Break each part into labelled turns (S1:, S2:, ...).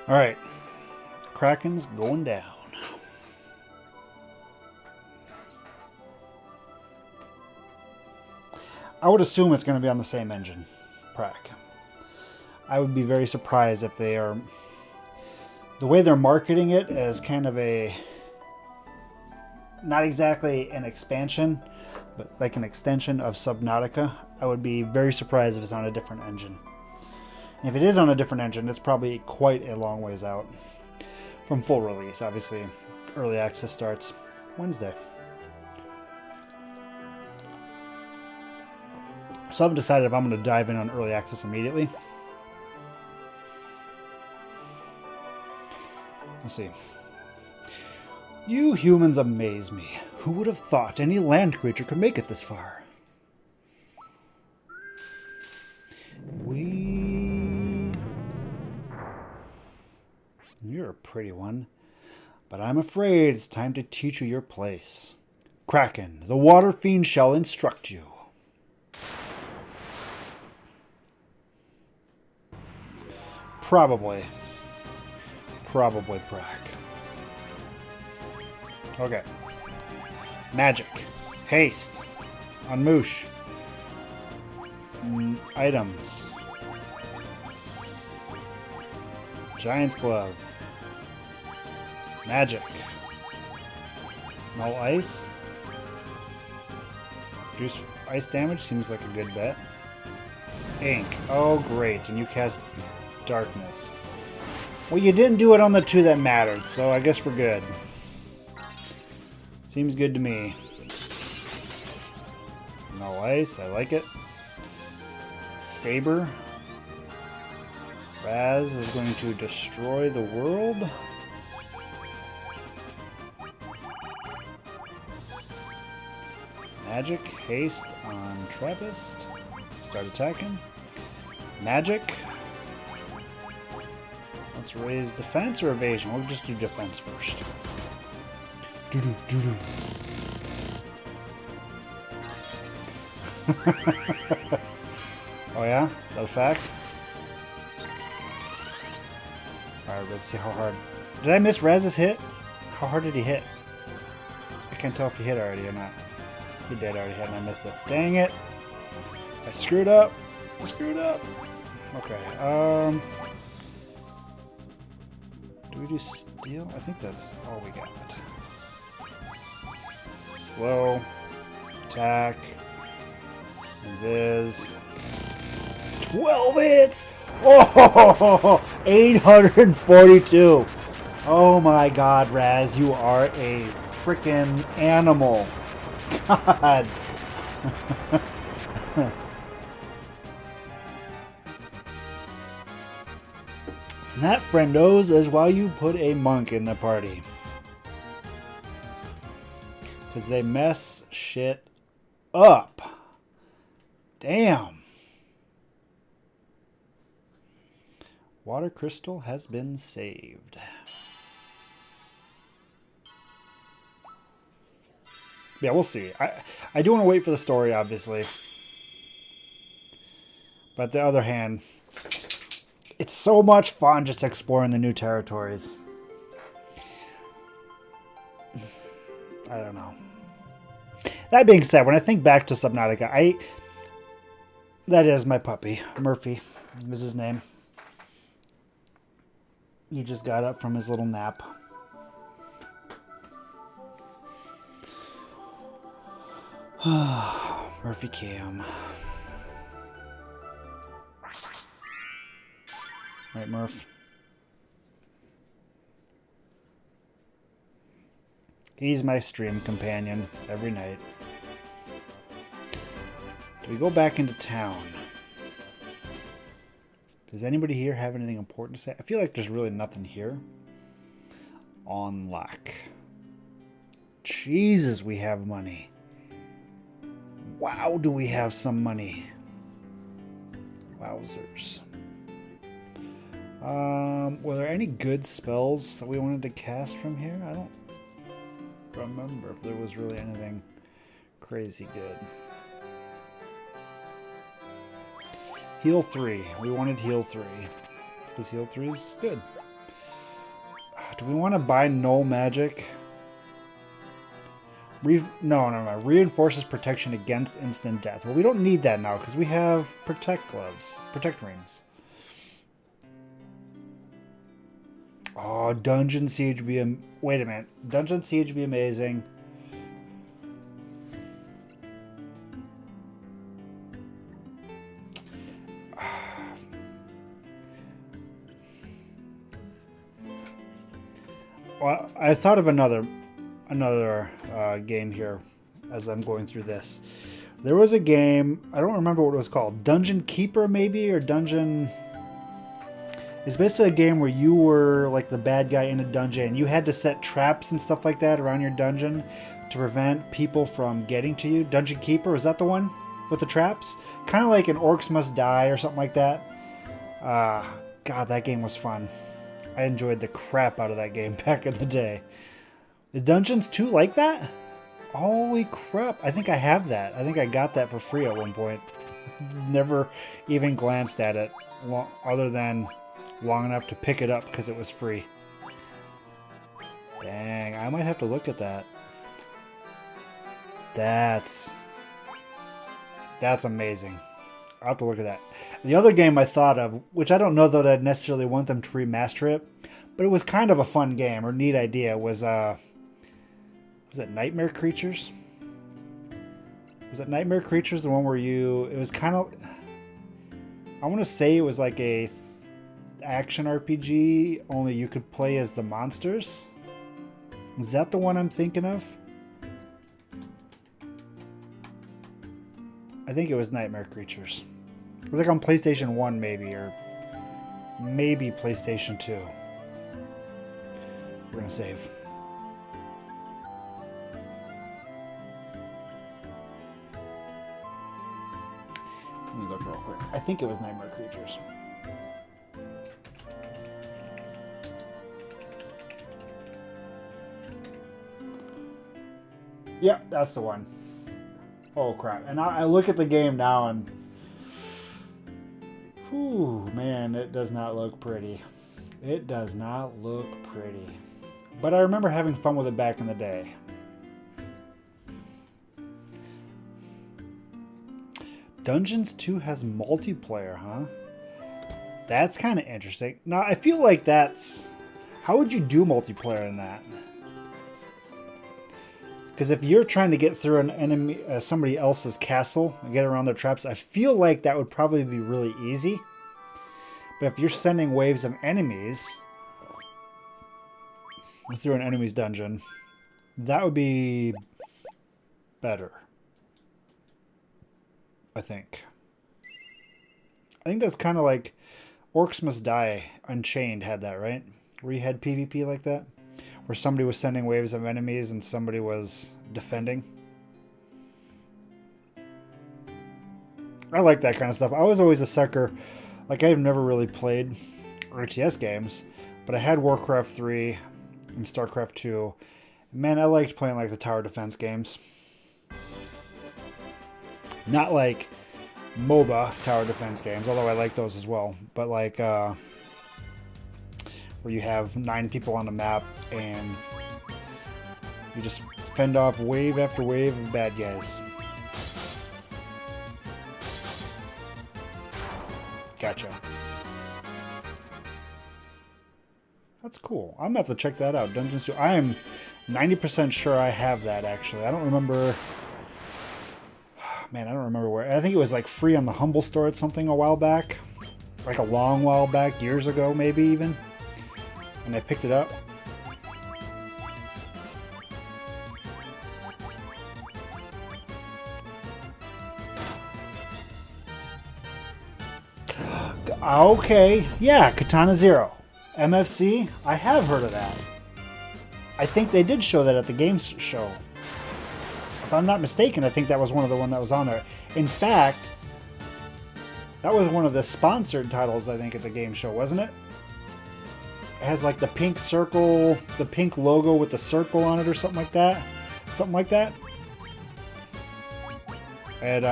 S1: Alright. Kraken's going down. I would assume it's going to be on the same engine, Prac. I would be very surprised if they are... The way they're marketing it as kind of a... Not exactly an expansion, but like an extension of Subnautica. I would be very surprised if it's on a different engine. And if it is on a different engine, it's probably quite a long ways out from full release. Obviously, early access starts Wednesday. So I haven't decided if I'm going to dive in on early access immediately. Let's see. You humans amaze me. Who would have thought any land creature could make it this far? You're a pretty one. But I'm afraid it's time to teach you your place. Kraken, the water fiend shall instruct you. Probably. Probably Prac. Okay. Magic. Haste. Unmoosh. Items. Giant's Glove. Magic. No ice. Reduce ice damage seems like a good bet. Ink. Oh, great. And you cast Darkness. Well, you didn't do it on the two that mattered, so I guess we're good. Seems good to me. No ice. I like it. Saber. Raz is going to destroy the world. Magic. Haste on Trappist. Start attacking. Magic. Let's raise defense or evasion. We'll just do defense first. Doo-doo, doo-doo. Oh yeah? Is that a fact? Alright, let's see how hard. Did I miss Raz's hit? How hard did he hit? I can't tell if he hit already or not. He did already hit and I missed it. Dang it! I screwed up! I screwed up! Okay, do we do steel? I think that's all we got. Slow. Attack. Invis. 12 hits! Oh! 842! Oh my god, Raz, you are a freaking animal. God. And that, friendos, is why you put a monk in the party. Because they mess shit up. Damn. Water crystal has been saved. Yeah, we'll see. I do want to wait for the story, obviously. But on the other hand, it's so much fun just exploring the new territories. I don't know. That being said, when I think back to Subnautica, that is my puppy. Murphy is his name. He just got up from his little nap. Murphy Cam. Right, Murph. He's my stream companion every night. Do we go back into town? Does anybody here have anything important to say? I feel like there's really nothing here. On lock. Jesus, we have money. Wow, do we have some money. Wowzers. Were there any good spells that we wanted to cast from here? I don't remember if there was really anything crazy good. Heal 3. We wanted heal 3. Because heal 3 is good. Do we want to buy null magic? No. Reinforces protection against instant death. Well, we don't need that now because we have protect gloves, protect rings. Oh, Dungeon Siege would be... Wait a minute. Dungeon Siege would be amazing. Well, I thought of another game here as I'm going through this. There was a game, I don't remember what it was called. Dungeon Keeper, maybe? Or Dungeon... It's basically a game where you were like the bad guy in a dungeon. You had to set traps and stuff like that around your dungeon to prevent people from getting to you. Dungeon Keeper, is that the one with the traps? Kind of like an Orcs Must Die or something like that. God, that game was fun. I enjoyed the crap out of that game back in the day. Is Dungeons 2 like that? Holy crap. I think I have that. I think I got that for free at one point. Never even glanced at it other than long enough to pick it up because it was free. Dang, I might have to look at that. That's amazing. I'll have to look at that. The other game I thought of, which I don't know that I'd necessarily want them to remaster it, but it was kind of a fun game or neat idea, was it Nightmare Creatures? Was it Nightmare Creatures, the one where it was kind of, I want to say it was like a action RPG, only you could play as the monsters. Is that the one I'm thinking of? I think it was Nightmare Creatures. It was like on PlayStation 1 maybe, or maybe PlayStation 2. We're gonna save. Let me look real quick. I think it was Nightmare Creatures. Yeah, that's the one. Oh crap. And I look at the game now and... Whew, man, it does not look pretty. It does not look pretty. But I remember having fun with it back in the day. Dungeons 2 has multiplayer, huh? That's kind of interesting. Now, I feel like that's... How would you do multiplayer in that? Because if you're trying to get through an enemy, somebody else's castle and get around their traps, I feel like that would probably be really easy. But if you're sending waves of enemies through an enemy's dungeon, that would be better. I think that's kind of like Orcs Must Die Unchained had that, right? Where you had PvP like that? Where somebody was sending waves of enemies and somebody was defending. I like that kind of stuff. I was always a sucker. Like, I've never really played RTS games, but I had Warcraft 3 and StarCraft 2. Man, I liked playing like the tower defense games. Not like MOBA tower defense games, although I like those as well. But like where you have 9 people on the map and you just fend off wave after wave of bad guys. Gotcha. That's cool. I'm gonna have to check that out. Dungeons 2. I am 90% sure I have that actually. I don't remember. Man, I don't remember where. I think it was like free on the Humble Store at something a while back. Like a long while back, years ago maybe even. And I picked it up. Okay, yeah, Katana Zero. MFC, I have heard of that. I think they did show that at the games show. If I'm not mistaken, I think that was one of the one that was on there. In fact, that was one of the sponsored titles, I think, at the game show, wasn't it? It has like the pink circle, the pink logo with the circle on it or something like that. Something like that. And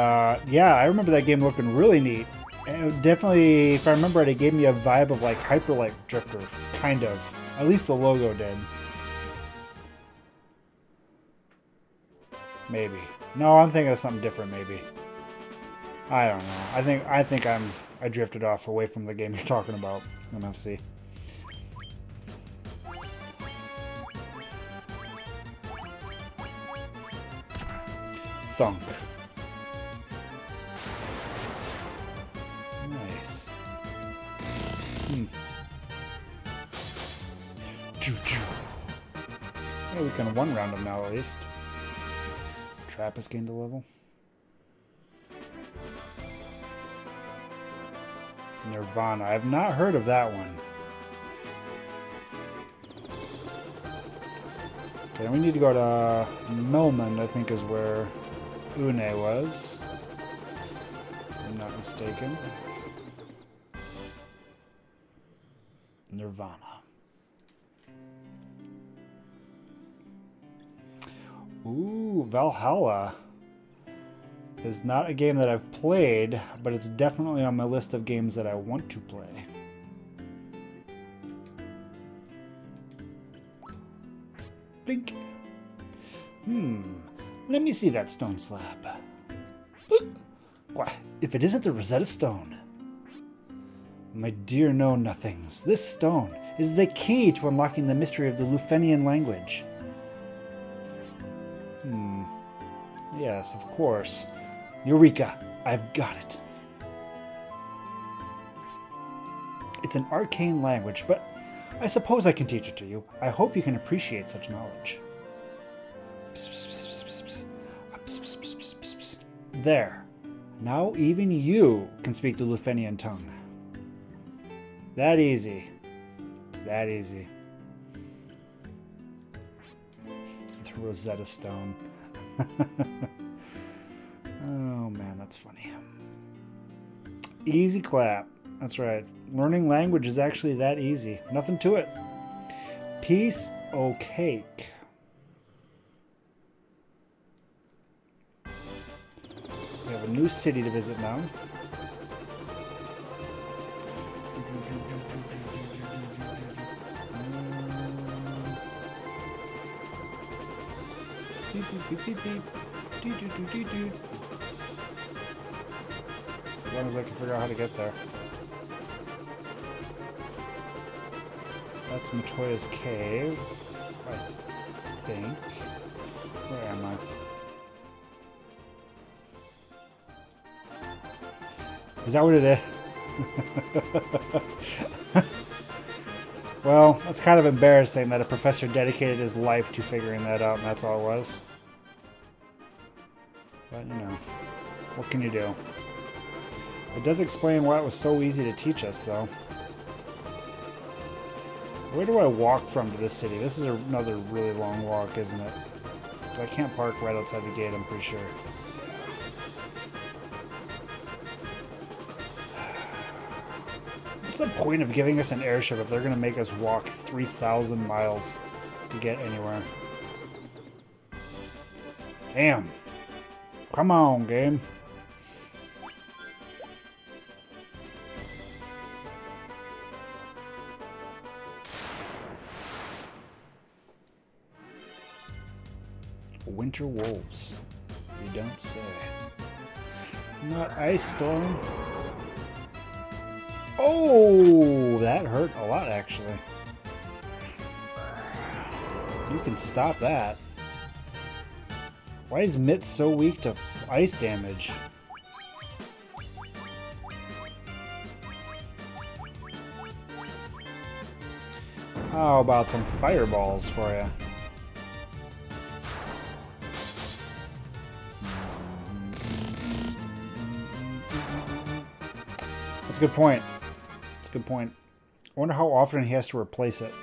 S1: yeah, I remember that game looking really neat. And definitely, if I remember it, it gave me a vibe of like Hyperlight Drifter, kind of. At least the logo did. Maybe. No, I'm thinking of something different. Maybe. I don't know. I think I drifted off away from the game you're talking about. NFC. Thunk. Nice. Yeah, we can one round him now at least. Trappist gained a level. Nirvana. I've not heard of that one. Okay, we need to go to Melman, I think is where Une was. If I'm not mistaken. Nirvana. Ooh, Valhalla is not a game that I've played, but it's definitely on my list of games that I want to play. Blink. Let me see that stone slab. Why, if it isn't the Rosetta Stone. My dear know-nothings, this stone is the key to unlocking the mystery of the Lufenian language. Yes, of course. Eureka! I've got it. It's an arcane language, but I suppose I can teach it to you. I hope you can appreciate such knowledge. There. Now even you can speak the Lufenian tongue. That easy. It's that easy. The Rosetta Stone. Oh man, that's funny. Easy clap. That's right. Learning language is actually that easy. Nothing to it. Piece o' cake. We have a new city to visit now. As long as I can figure out how to get there. That's Matoya's cave, I think. Where am I? Is that what it is? Well, that's kind of embarrassing that a professor dedicated his life to figuring that out, and that's all it was. But, you know, what can you do? It does explain why it was so easy to teach us, though. Where do I walk from to this city? This is another really long walk, isn't it? I can't park right outside the gate, I'm pretty sure. What's the point of giving us an airship if they're going to make us walk 3,000 miles to get anywhere? Damn. Come on, game. Winter wolves. You don't say. Not ice storm. Oh, that hurt a lot, actually. You can stop that. Why is Mitt so weak to ice damage? How about some fireballs for you? That's a good point. That's a good point. I wonder how often he has to replace it.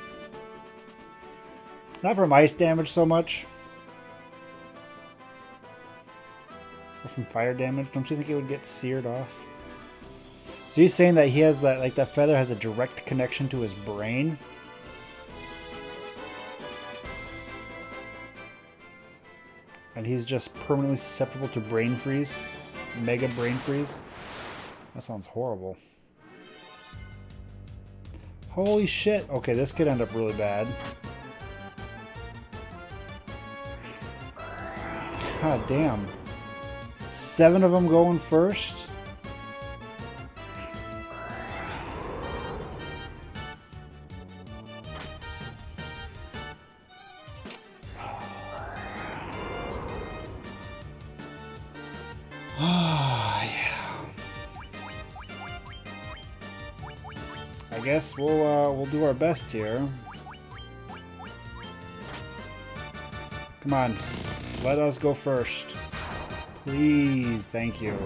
S1: Not from ice damage so much. Or from fire damage. Don't you think it would get seared off? So he's saying that he has that, like that feather has a direct connection to his brain. And he's just permanently susceptible to brain freeze. Mega brain freeze. That sounds horrible. Holy shit. Okay, this could end up really bad. God damn. 7 of them going first. I guess we'll do our best here. Come on, let us go first. Please, thank you.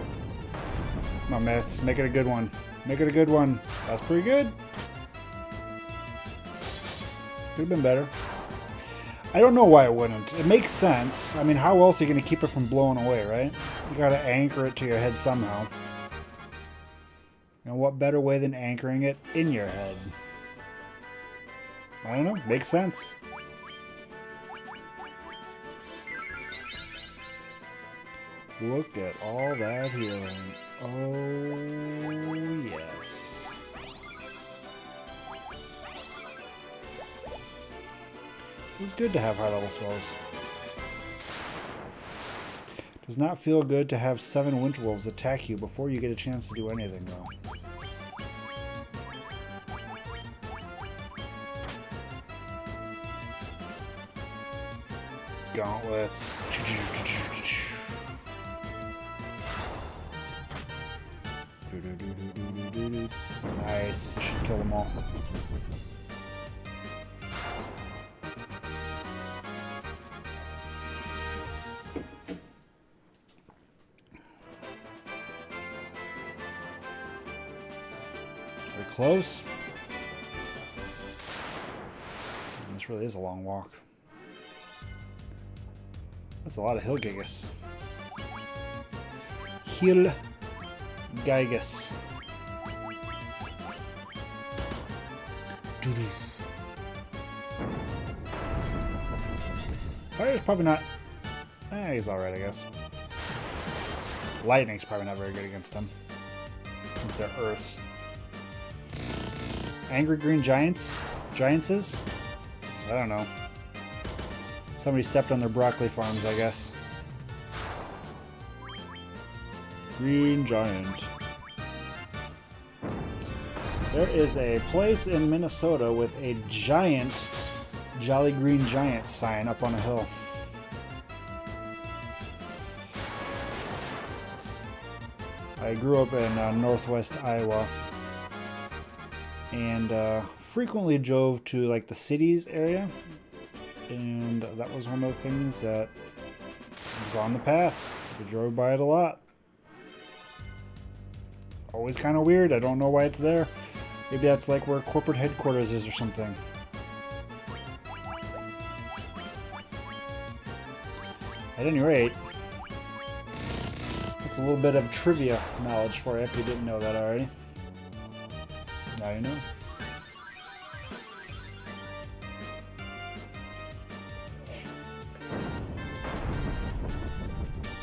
S1: Come on, Mets, make it a good one. Make it a good one. That's pretty good. Could have been better. I don't know why it wouldn't. It makes sense. I mean, how else are you going to keep it from blowing away, right? You got to anchor it to your head somehow. And what better way than anchoring it in your head? I don't know. Makes sense. Look at all that healing. Oh, yes. Feels good to have high level spells. Does not feel good to have 7 Winter Wolves attack you before you get a chance to do anything, though. Gauntlets. Nice. I should kill them all. We're close. This really is a long walk. That's a lot of Hill Gigas. Hill Gigas. Fire's probably not... he's alright, I guess. Lightning's probably not very good against him, since they're Earths. Angry Green Giants? Giantses? I don't know. Somebody stepped on their broccoli farms, I guess. Green Giant. There is a place in Minnesota with a giant Jolly Green Giant sign up on a hill. I grew up in northwest Iowa and frequently drove to like the cities area, and that was one of the things that was on the path. We drove by it a lot. Always kind of weird. I don't know why it's there. Maybe that's like where corporate headquarters is or something. At any rate, that's a little bit of trivia knowledge for you if you didn't know that already. Now you know.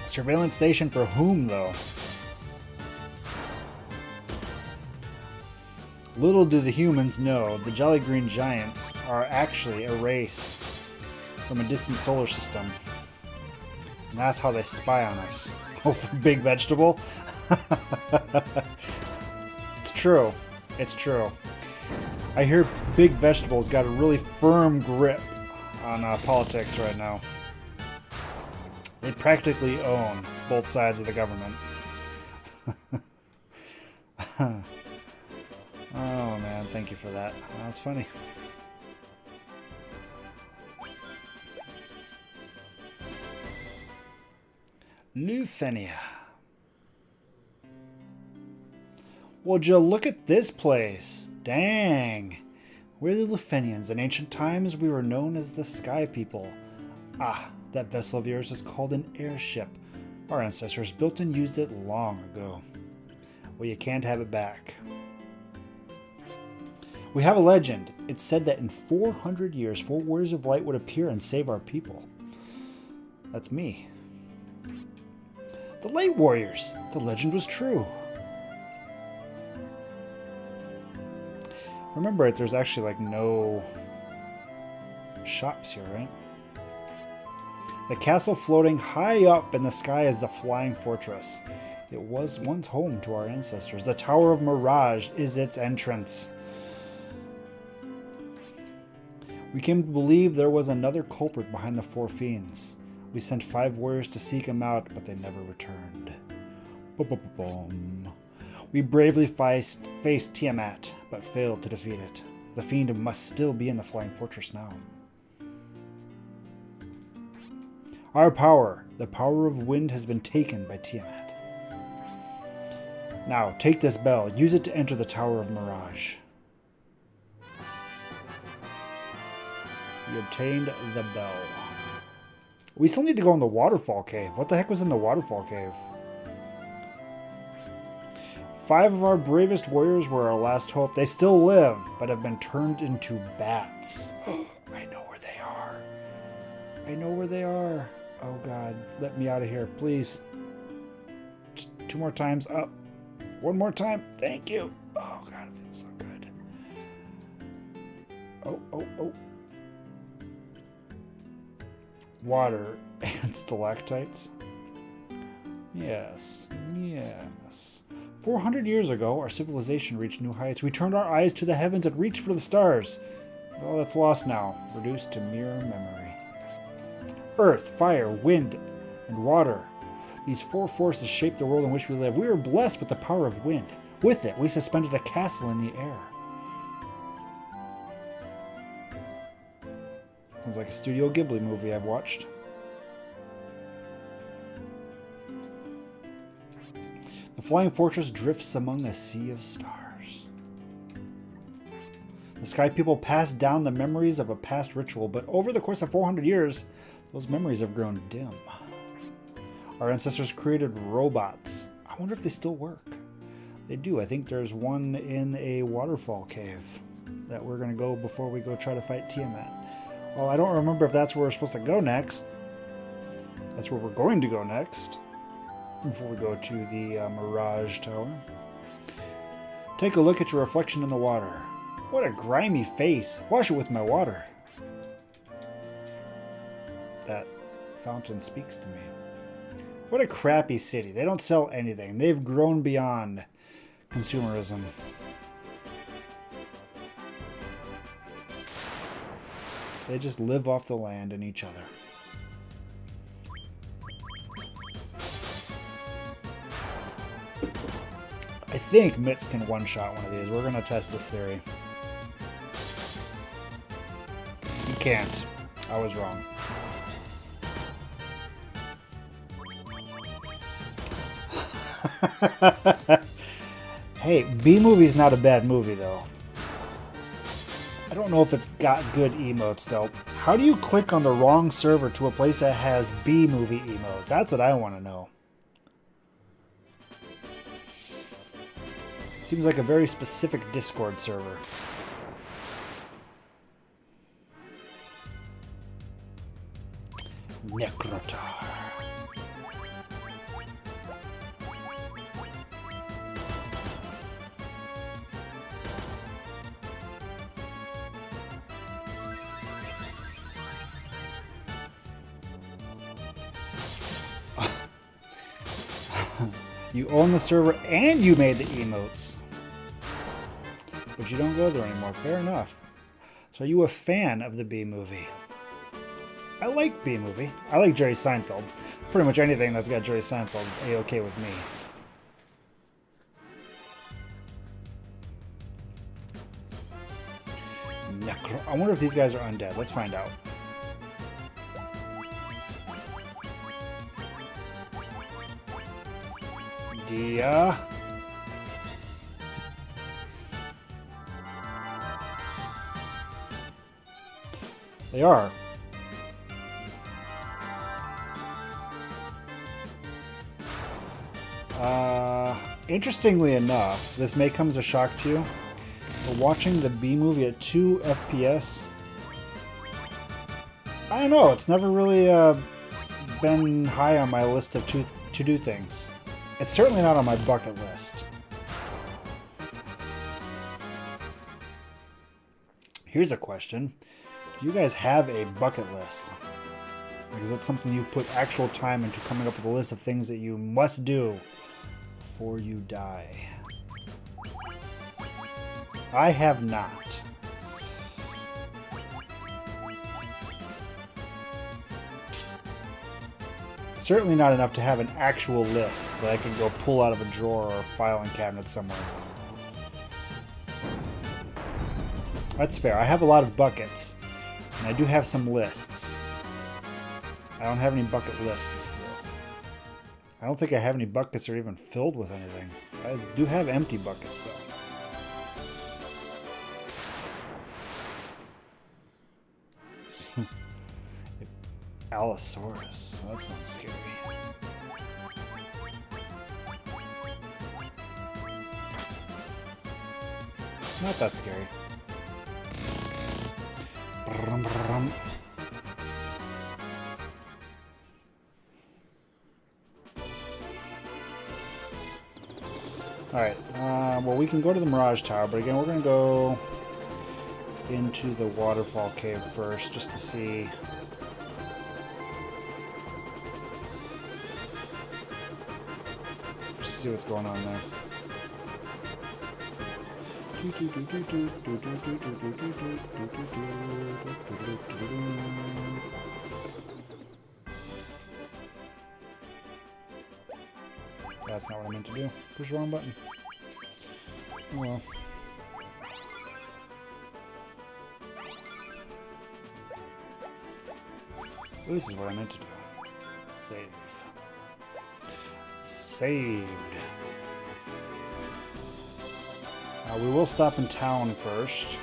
S1: Surveillance station for whom, though? Little do the humans know, the Jolly Green Giants are actually a race from a distant solar system. And that's how they spy on us. Oh, for Big Vegetable? It's true. It's true. I hear Big Vegetable's got a really firm grip on politics right now. They practically own both sides of the government. Oh man, thank you for that. That was funny. Luthenia. Would you look at this place? Dang. We're the Luthenians. In ancient times, we were known as the Sky People. Ah, that vessel of yours is called an airship. Our ancestors built and used it long ago. Well, you can't have it back. We have a legend. It's said that in 400 years, 4 warriors of light would appear and save our people. That's me. The Light Warriors. The legend was true. Remember it, there's actually like no shops here, right? The castle floating high up in the sky is the Flying Fortress. It was once home to our ancestors. The Tower of Mirage is its entrance. We came to believe there was another culprit behind the Four Fiends. We sent 5 warriors to seek him out, but they never returned. Boom. We bravely faced Tiamat, but failed to defeat it. The fiend must still be in the Flying Fortress now. Our power, the power of wind, has been taken by Tiamat. Now, take this bell. Use it to enter the Tower of Mirage. We obtained the bell. We still need to go in the waterfall cave. What the heck was in the waterfall cave? 5 of our bravest warriors were our last hope. They still live, but have been turned into bats. I know where they are. I know where they are. Oh God, let me out of here, please. Just 2 more times up. 1 more time. Thank you. Oh God, it feels so good. Oh. Water and stalactites. Yes. 400 years ago, our civilization reached new heights. We turned our eyes to the heavens and reached for the stars. All that's lost now, reduced to mere memory. Earth, fire, wind, and water. These 4 forces shape the world in which we live. We are blessed with the power of wind. With it, we suspended a castle in the air. Sounds like a Studio Ghibli movie I've watched. The Flying Fortress drifts among a sea of stars. The Sky People passed down the memories of a past ritual, but over the course of 400 years, those memories have grown dim. Our ancestors created robots. I wonder if they still work. They do. I think there's one in a waterfall cave that we're going to go before we go try to fight Tiamat. Well, I don't remember if that's where we're supposed to go next. That's where we're going to go next. Before we go to the Mirage Tower. Take a look at your reflection in the water. What a grimy face. Wash it with my water. That fountain speaks to me. What a crappy city. They don't sell anything. They've grown beyond consumerism. They just live off the land and each other. I think Mitz can one-shot one of these. We're going to test this theory. He can't. I was wrong. Hey, B-Movie's not a bad movie, though. I don't know if it's got good emotes, though. How do you click on the wrong server to a place that has B-Movie emotes? That's what I want to know. Seems like a very specific Discord server. Necrotar. You own the server and you made the emotes. But you don't go there anymore. Fair enough. So are you a fan of the B-Movie? I like B-Movie. I like Jerry Seinfeld. Pretty much anything that's got Jerry Seinfeld is A-okay with me. I wonder if these guys are undead. Let's find out. Dia. They are. Interestingly enough, this may come as a shock to you, but watching the B-Movie at 2 FPS, I don't know, it's never really been high on my list of to-do things. It's certainly not on my bucket list. Here's a question. Do you guys have a bucket list? Like, is that something you put actual time into coming up with a list of things that you must do before you die? I have not. Certainly not enough to have an actual list that I can go pull out of a drawer or filing cabinet somewhere. That's fair. I have a lot of buckets, and I do have some lists. I don't have any bucket lists, though. I don't think I have any buckets that are even filled with anything. I do have empty buckets, though. Allosaurus. That sounds scary. Not that scary. Brum, brum. Alright, well, we can go to the Mirage Tower, but again, we're going to go into the waterfall cave first, just to see. Just see what's going on there. That's not what I meant to do. Push the wrong button. Oh well. This is what I meant to do. Save. Saved. We will stop in town first.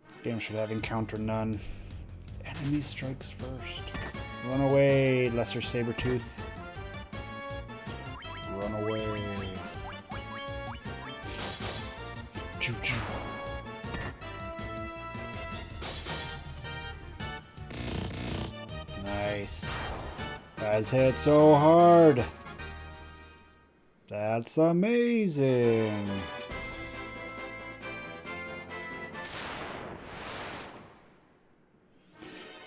S1: This game should have encounter none. Enemy strikes first. Run away, lesser saber-tooth. Run away. Choo-choo. Nice. Guys hit so hard. That's amazing.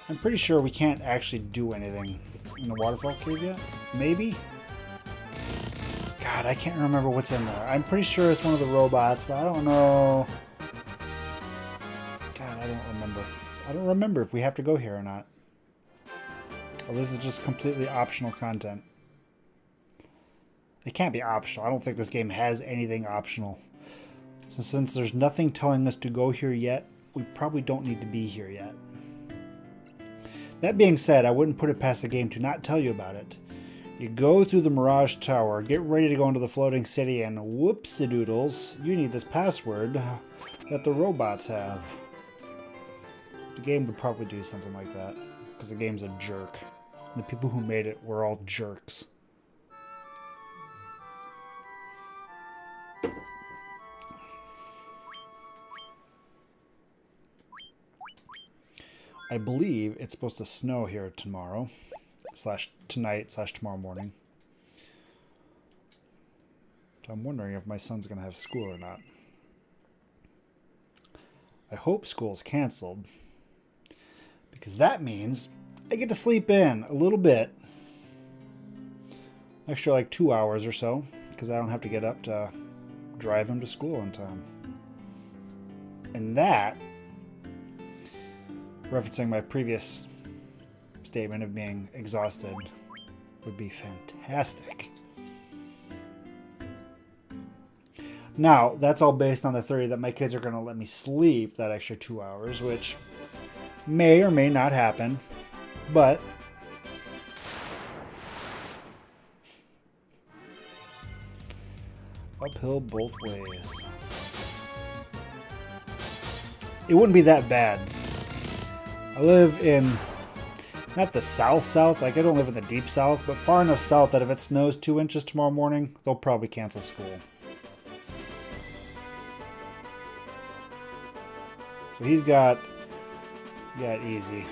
S1: I'm pretty sure we can't actually do anything in the waterfall cave yet. Maybe? God, I can't remember what's in there. I'm pretty sure it's one of the robots, but I don't know. God, I don't remember. I don't remember if we have to go here or not. Or this is just completely optional content. It can't be optional. I don't think this game has anything optional. So since there's nothing telling us to go here yet, we probably don't need to be here yet. That being said, I wouldn't put it past the game to not tell you about it. You go through the Mirage Tower, get ready to go into the floating city, and whoopsie-doodles, you need this password that the robots have. The game would probably do something like that, because the game's a jerk. The people who made it were all jerks. I believe it's supposed to snow here tomorrow, tonight, tomorrow morning. So I'm wondering if my son's going to have school or not. I hope school's canceled, because that means I get to sleep in a little bit. Extra like 2 hours or so, because I don't have to get up to drive him to school in time. And that, referencing my previous statement of being exhausted, would be fantastic. Now, that's all based on the theory that my kids are going to let me sleep that extra 2 hours, which may or may not happen, but uphill both ways. It wouldn't be that bad. I live in, not the south, like I don't live in the deep south, but far enough south that if it snows 2 inches tomorrow morning, they'll probably cancel school. So he's got easy.